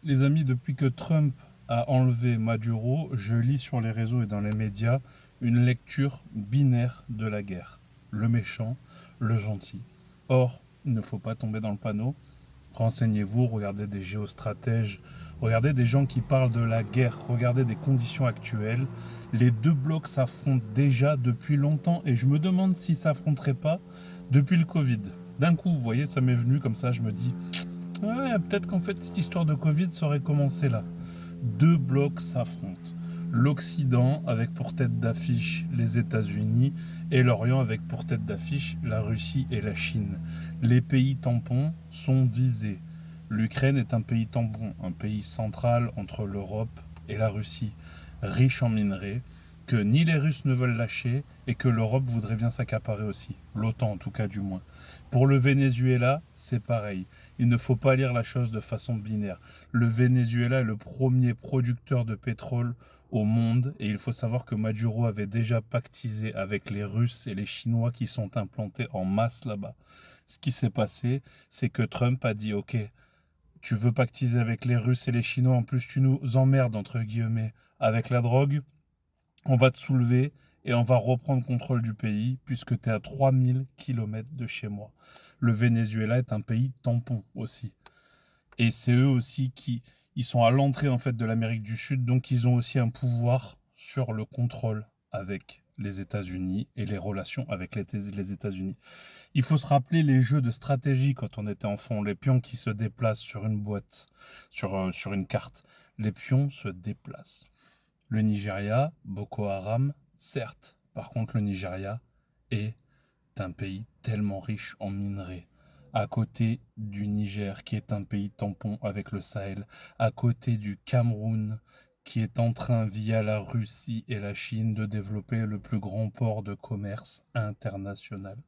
Les amis, depuis que Trump a enlevé Maduro, je lis sur les réseaux et dans les médias une lecture binaire de la guerre. Le méchant, le gentil. Or, il ne faut pas tomber dans le panneau. Renseignez-vous, regardez des géostratèges, regardez des gens qui parlent de la guerre, regardez des conditions actuelles. Les deux blocs s'affrontent déjà depuis longtemps et je me demande s'ils ne s'affronteraient pas depuis le Covid. D'un coup, vous voyez, ça m'est venu comme ça, je me dis, ouais, peut-être qu'en fait, cette histoire de Covid serait commencée là. Deux blocs s'affrontent. L'Occident avec pour tête d'affiche les États-Unis et l'Orient avec pour tête d'affiche la Russie et la Chine. Les pays tampons sont visés. L'Ukraine est un pays tampon, un pays central entre l'Europe et la Russie, riche en minerais, que ni les Russes ne veulent lâcher et que l'Europe voudrait bien s'accaparer aussi, l'OTAN en tout cas du moins. Pour le Venezuela, c'est pareil. Il ne faut pas lire la chose de façon binaire. Le Venezuela est le premier producteur de pétrole au monde et il faut savoir que Maduro avait déjà pactisé avec les Russes et les Chinois qui sont implantés en masse là-bas. Ce qui s'est passé, c'est que Trump a dit ok, tu veux pactiser avec les Russes et les Chinois, en plus tu nous emmerdes entre guillemets avec la drogue, on va te soulever et on va reprendre contrôle du pays puisque tu es à 3000 km de chez moi. Le Venezuela est un pays tampon aussi. Et c'est eux aussi qui ils sont à l'entrée en fait de l'Amérique du Sud, donc ils ont aussi un pouvoir sur le contrôle avec les États-Unis et les relations avec les États-Unis. Il faut se rappeler les jeux de stratégie quand on était enfant, les pions qui se déplacent sur une boîte, sur une carte. Les pions se déplacent. Le Nigeria, Boko Haram, certes. Par contre, le Nigeria est un pays tellement riche en minerais. À côté du Niger, qui est un pays tampon avec le Sahel, à côté du Cameroun, qui est en train, via la Russie et la Chine, de développer le plus grand port de commerce international.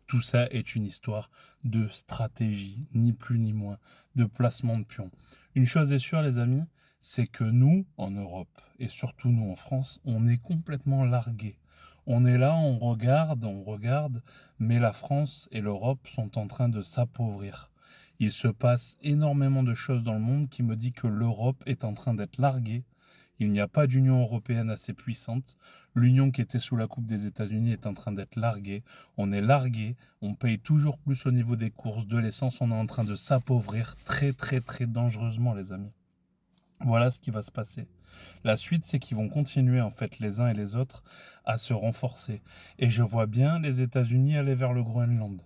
Tout ça est une histoire de stratégie, ni plus ni moins, de placement de pions. Une chose est sûre, les amis, c'est que nous, en Europe, et surtout nous en France, on est complètement largués. On est là, on regarde, mais la France et l'Europe sont en train de s'appauvrir. Il se passe énormément de choses dans le monde qui me dit que l'Europe est en train d'être larguée. Il n'y a pas d'Union européenne assez puissante. L'Union qui était sous la coupe des États-Unis est en train d'être larguée. On est largué, on paye toujours plus au niveau des courses de l'essence, on est en train de s'appauvrir très très très dangereusement, les amis. Voilà ce qui va se passer. La suite, c'est qu'ils vont continuer en fait les uns et les autres à se renforcer. Et je vois bien les États-Unis aller vers le Groenland.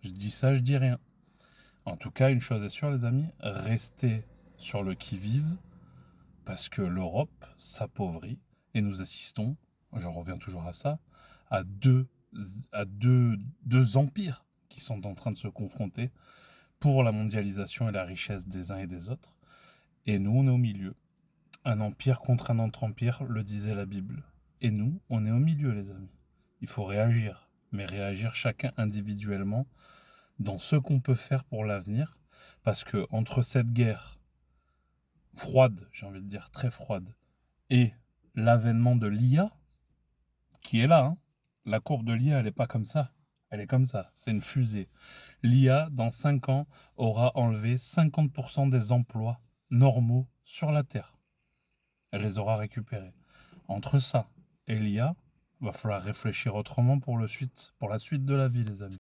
Je dis ça, je dis rien. En tout cas, une chose est sûre, les amis, restez sur le qui-vive parce que l'Europe s'appauvrit et nous assistons, je reviens toujours à ça, à deux empires qui sont en train de se confronter pour la mondialisation et la richesse des uns et des autres. Et nous, on est au milieu. Un empire contre un autre empire, le disait la Bible. Et nous, on est au milieu, les amis. Il faut réagir, mais réagir chacun individuellement dans ce qu'on peut faire pour l'avenir, parce que entre cette guerre froide, j'ai envie de dire très froide, et l'avènement de l'IA, qui est là, hein. La courbe de l'IA, elle n'est pas comme ça. Elle est comme ça, c'est une fusée. L'IA, dans 5 ans, aura enlevé 50% des emplois normaux sur la Terre. Elle les aura récupérés. Entre ça et l'IA, il va falloir réfléchir autrement pour la suite de la vie, les amis.